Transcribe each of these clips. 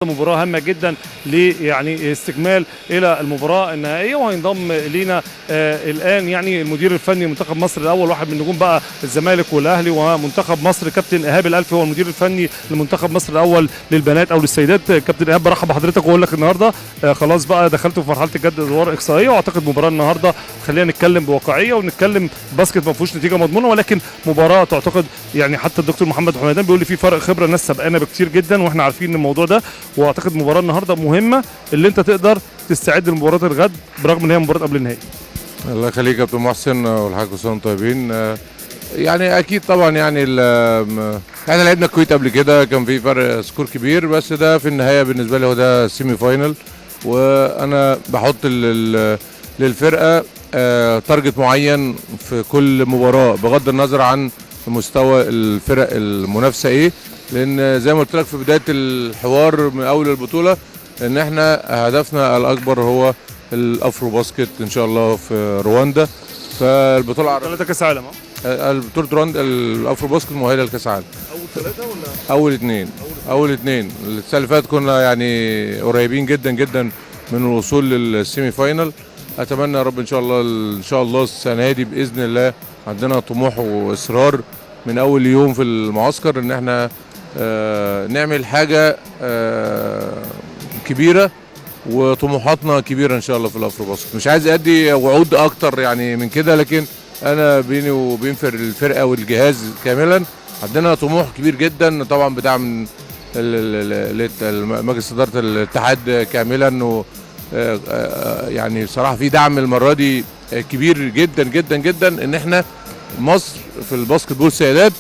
مباراة هامة جدا يعني استكمال إلى المباراة النهائية، وهينضم لينا الآن يعني المدير الفني لمنتخب مصر الأول، واحد من نجوم بقى الزمالك والأهلي ومنتخب مصر، كابتن إيهاب الألفي، هو المدير الفني لمنتخب مصر الأول للبنات أو للسيدات. كابتن إيهاب، برحب بحضرتك وأقول لك النهارده خلاص بقى دخلتوا في مرحلة الجد أدوار إقصائية، وأعتقد مباراة النهارده خلينا نتكلم بواقعية ونتكلم باسكت ما فيهوش نتيجة مضمونة، ولكن مباراة تعتقد يعني حتى الدكتور محمد حميدان بيقول لي في فرق خبرة، ناس سبقانا بكتير جدا واحنا عارفين الموضوع ده، واعتقد مباراه النهارده مهمه اللي انت تقدر تستعد لمباراه الغد برغم ان هي مباراه قبل النهائي. الله يخليك يا كابتن محسن والحاج حسام طيبين. يعني اكيد طبعا يعني احنا لعبنا الكويت قبل كده، كان في فرق سكور كبير، بس ده في النهايه بالنسبه لي هو ده السيمي فاينل، وانا بحط للفرقه تارجت معين في كل مباراه بغض النظر عن مستوى الفرق المنافسه ايه، لان زي ما قلت لك في بدايه الحوار من اول البطوله ان احنا هدفنا الاكبر هو الافرو باسكت ان شاء الله في رواندا. فالبطوله العربيه 3 كاس عالم، البطوله رواندا الافرو باسكت مؤهله لكاس عالم. اول 3 ولا اول اثنين؟ اول اثنين. السنه اللي فاتت كنا يعني قريبين جدا جدا من الوصول للسيمي فاينل. اتمنى يا رب ان شاء الله السنه دي باذن الله عندنا طموح واصرار من اول يوم في المعسكر ان احنا نعمل حاجه كبيره، وطموحاتنا كبيره ان شاء الله في الافرو باسكت. مش عايز ادي وعود اكتر يعني من كده، لكن انا بيني وبين الفرقه والجهاز كاملا عندنا طموح كبير جدا، طبعا بدعم مجلس اداره الاتحاد كاملا، و يعني بصراحه في دعم المره دي كبير جدا جدا جدا ان احنا مصر في الباسكت بول سيدات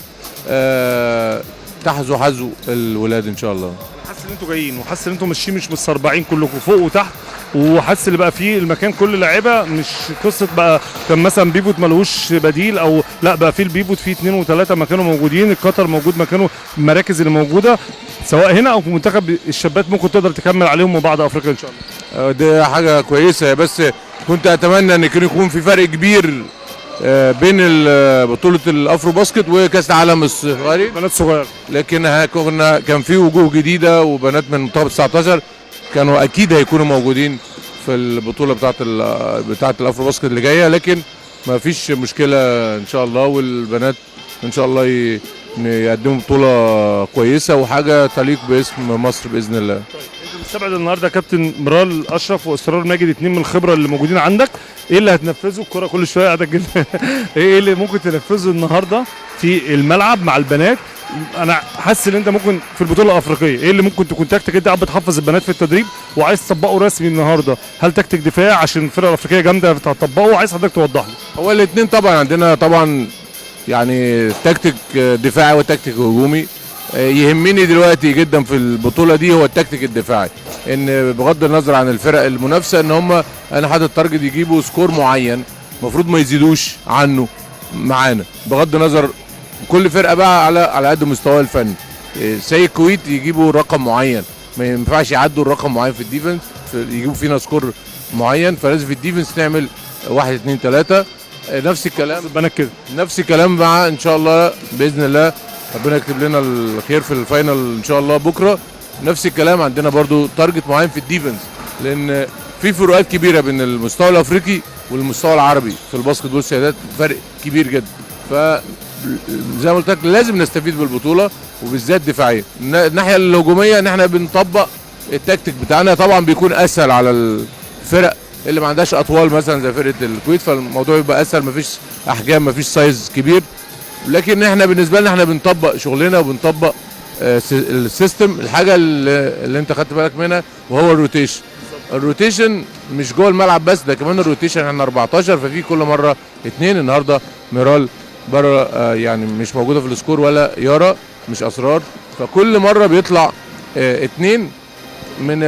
تحذو حذو الولاد ان شاء الله. حاسس ان انتوا جايين، وحاسس ان انتوا ماشيين مش متسربعين كلكم فوق وتحت، وحاسس اللي بقى فيه المكان كل لاعيبه، مش قصه بقى كان مثلا بيبوت ملوش بديل او لا، بقى فيه البيبوت فيه 2 و3 مكانه موجودين، القطر موجود مكانه، المراكز اللي موجوده سواء هنا او في منتخب الشابات ممكن تقدر تكمل عليهم وبعد افريقيا ان شاء الله. دي حاجه كويسه، بس كنت اتمنى ان يكون في فرق كبير بين بطولة الافرو باسكت وكاس العالم الصغيرين بنات صغير، لكن كان في وجوه جديده وبنات من منتخب 19 كانوا اكيد هيكونوا موجودين في البطوله بتاعه الافرو باسكت اللي جايه، لكن ما فيش مشكله ان شاء الله، والبنات ان شاء الله يقدموا بطوله كويسه وحاجه تليق باسم مصر باذن الله. مستبعد النهارده كابتن مرال اشرف واسرار ماجد، 2 من الخبره اللي موجودين عندك، ايه اللي هتنفذه؟ الكره كل شويه قاعده جدا ايه اللي ممكن تنفذه النهارده في الملعب مع البنات؟ انا حاسس ان انت ممكن في البطوله الافريقيه ايه اللي ممكن تكون تكتيك انت قاعد بتحفظ البنات في التدريب وعايز تطبقه رسمي النهارده؟ هل تكتيك دفاع عشان الفرقه الافريقيه جامده هتطبقه؟ عايز حضرتك توضح لي. هو الاثنين طبعا عندنا طبعا يعني تكتيك دفاعي وتكتيك هجومي. يهمني دلوقتي جدا في البطوله دي هو التكتيك الدفاعي، ان بغض النظر عن الفرق المنافسه ان هم انا حاطط تارجت يجيبوا سكور معين المفروض ما يزيدوش عنه معانا، بغض النظر كل فرقه بقى على قد مستواها الفني. زي الكويت يجيبوا رقم معين، ما ينفعش يعدوا الرقم معين في الديفنس، يجيبوا فينا سكور معين، فلازم في الديفنس نعمل 1 2 3. نفس الكلام بنات كده، نفس الكلام مع ان شاء الله باذن الله ربنا يكتب لنا الخير في الفاينل ان شاء الله بكره. نفس الكلام عندنا برضو تارجت معين في الديفنس، لان في فروقات كبيره بين المستوى الافريقي والمستوى العربي في الباسكت بول سيدات، فرق كبير جدا. فزي ما قلت لك لازم نستفيد بالبطوله وبالذات دفاعيا. الناحيه الهجوميه ان احنا بنطبق التكتيك بتاعنا، طبعا بيكون اسهل على الفرق اللي ما عندهاش اطوال مثلا زي فرقه الكويت، فالموضوع يبقى اسهل، مفيش احجام مفيش سايز كبير، لكن احنا بالنسبه لنا احنا بنطبق شغلنا وبنطبق السيستم. الحاجه اللي انت خدت بالك منها وهو الروتيشن مش جوه الملعب بس، ده كمان الروتيشن احنا 14، ففي كل مره 2. النهارده ميرال بره يعني مش موجوده في السكور، ولا يارا مش اسرار، فكل مره بيطلع 2 من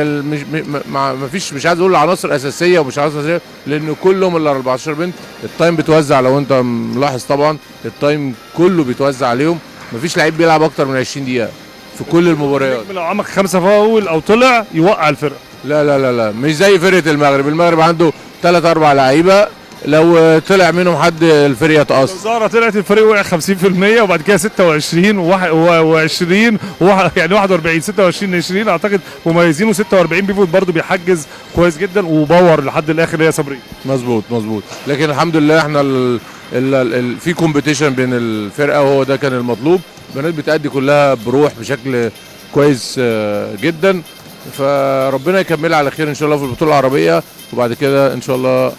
مش عايز اقول عناصر اساسيه ومش عناصر اساسيه، لان كلهم ال 14 بنت التايم بيتوزع، لو انت ملاحظ طبعا التايم كله بيتوزع عليهم، مفيش لعيب بيلعب اكتر من 20 دقيقه في كل المباريات. لو عمل 5 فاول او طلع يوقع الفرقه. لا لا لا لا، مش زي فرقه المغرب عنده 3 4 لعيبه لو طلع منهم حد الفريق يتأثر. زهرة طلعت الفريق وقع 50% وبعد كده 26 و20 يعني 41 26 20 اعتقد مميزين، و46 بيفوت برضه بيحجز كويس جدا وباور لحد الاخر. هي صبري مظبوط. لكن الحمد لله احنا في كومبيتيشن بين الفرقه، وهو ده كان المطلوب. البنات بتأدي كلها بروح بشكل كويس جدا، فربنا يكملها على خير ان شاء الله في البطوله العربيه، وبعد كده ان شاء الله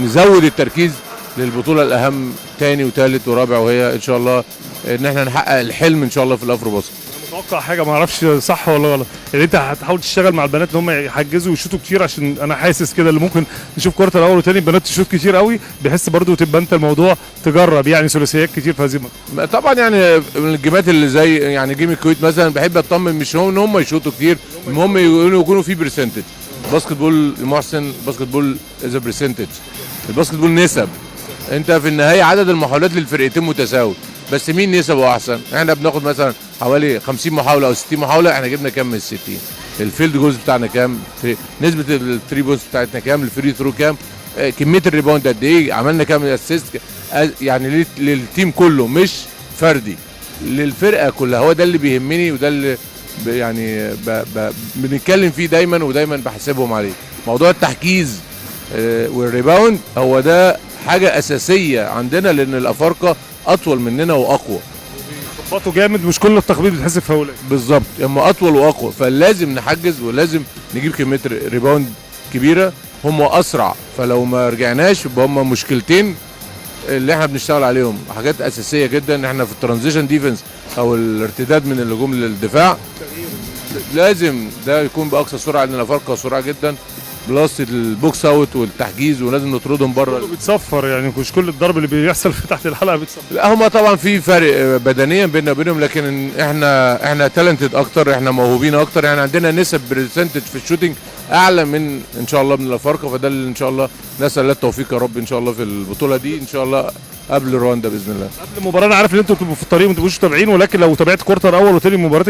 نزود التركيز للبطوله الاهم تاني وثالث ورابع، وهي ان شاء الله ان احنا نحقق الحلم ان شاء الله في الافرو باسكت. متوقع حاجه ما اعرفش صح ولا غلط، يعني انت هتحاول تشتغل مع البنات ان هم يحجزوا ويشوطوا كتير، عشان انا حاسس كده اللي ممكن نشوف كره الاول وثاني البنات تشوط كتير قوي، بحس برضو تبقى انت الموضوع تجرب يعني ثلاثيات كتير في هذه طبعا يعني من الجيمات اللي زي يعني جيم الكويت مثلا بحب اطمن، مش هم ان هم يشوطوا كتير، المهم يكونوا في برسنتج. باسكت بول محسن، باسكت بول از برسنتج، الباسكت بول نسب. انت في النهايه عدد المحاولات للفرقتين متساوي، بس مين نسبه احسن؟ احنا بناخد مثلا حوالي 50 محاوله او 60 محاوله، احنا جبنا كام من ال 60؟ الفيلد جولز بتاعنا كام؟ نسبه الثري بوينتس بتاعتنا كام؟ الفري ثرو كام؟ كميه الريباوند قد ايه؟ عملنا كام اسيست؟ يعني للتيم كله مش فردي، للفرقه كلها. هو ده اللي بيهمني، وده اللي يعني بنتكلم فيه دايما ودايما بحاسبهم عليه. موضوع التحكيز والريباوند هو ده حاجه اساسيه عندنا، لان الافارقه اطول مننا واقوى، بيخبطوا جامد، مش كل التخبيط بتحسب فاولات. بالظبط، هم اطول واقوى، فلازم نحجز ولازم نجيب كميه ريباوند كبيره. هم اسرع، فلو ما رجعناش يبقى هم مشكلتين اللي احنا بنشتغل عليهم، حاجات اساسيه جدا. ان احنا في الترانزيشن ديفنس او الارتداد من الهجوم للدفاع لازم ده يكون باقصى سرعه، لان الافارقه سرعه جدا، بلس البوكس اوت والتحجيز، ولازم نطردهم بره. بتصفر يعني، مش كل الضرب اللي بيحصل تحت الحلقه بيتصفر. لا هم طبعا في فرق بدنيا بيننا وبينهم، لكن احنا تالنتد اكتر، احنا موهوبين اكتر، يعني عندنا نسب برسنتج في الشوتنج اعلى من ان شاء الله من الافارقه. فده اللي ان شاء الله نسال الله التوفيق يا رب ان شاء الله في البطوله دي ان شاء الله قبل رواندا باذن الله. قبل المباراه انا عارف ان انتوا بتبقوا في الطريق وما تبقوش متابعين، ولكن لو تابعت كورتر اول وثاني مباراه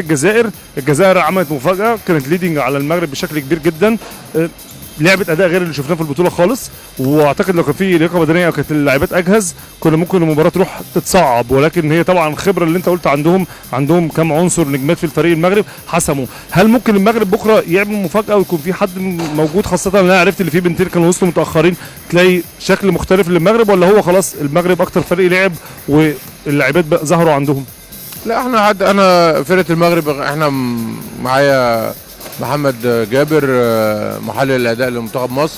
الجزائر عملت مفاجاه، كانت ليدنج على المغرب بشكل كبير جدا، لعبت اداء غير اللي شفناه في البطوله خالص، واعتقد لو كان في لياقه بدنيه او كانت اللاعبات اجهز كنا ممكن المباراه تروح تتصعب، ولكن هي طبعا الخبره اللي انت قلت عندهم كام عنصر نجمات في الفريق المغرب حسموا. هل ممكن المغرب بكره يعمل مفاجاه ويكون في حد موجود، خاصه ان انا عرفت اللي فيه بنتين كانوا وصلوا متاخرين، تلاقي شكل مختلف للمغرب، ولا هو خلاص المغرب اكتر فريق لعب واللاعبات ظهروا عندهم؟ لا انا فرقه المغرب احنا معايا محمد جابر محلل الاداء لمنتخب مصر،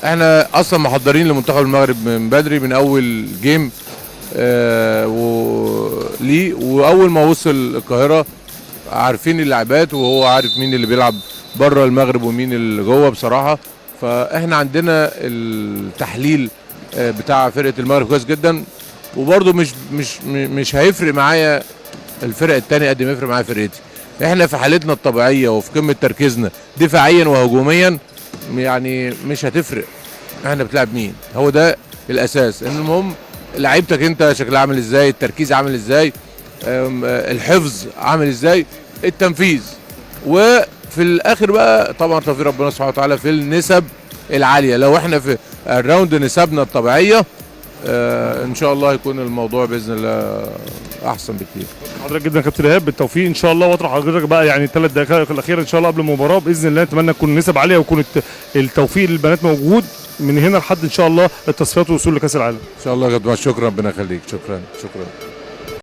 احنا اصلا محضرين لمنتخب المغرب من بدري، من اول جيم ليه، واول ما وصل القاهره عارفين اللاعبات، وهو عارف مين اللي بيلعب بره المغرب ومين اللي جوه بصراحه. فاحنا عندنا التحليل بتاع فرقه المغرب كويس جدا، وبرده مش هيفرق معايا الفرق الثانيه قد ما يفرق معايا فرقتي. احنا في حالتنا الطبيعيه وفي قمه تركيزنا دفاعيا وهجوميا، يعني مش هتفرق احنا بتلعب مين، هو ده الاساس. المهم لعيبتك انت شكلها عامل ازاي، التركيز عامل ازاي، الحفظ عامل ازاي، التنفيذ، وفي الاخر بقى طبعا توفيق ربنا سبحانه وتعالى في النسب العاليه. لو احنا في الراوند نسبنا الطبيعيه ان شاء الله يكون الموضوع باذن الله احسن بكتير. حضرتك جدا يا كابتن ايهاب، بالتوفيق ان شاء الله، واطرح حضرتك بقى يعني الثلاث دقائق الاخيره ان شاء الله قبل المباراه باذن الله، نتمنى تكون النسب عاليه ويكون التوفيق للبنات موجود من هنا لحد ان شاء الله التصفيات والوصول لكاس العالم. ان شاء الله يا كابتن، شكرا، ربنا يخليك، شكرا.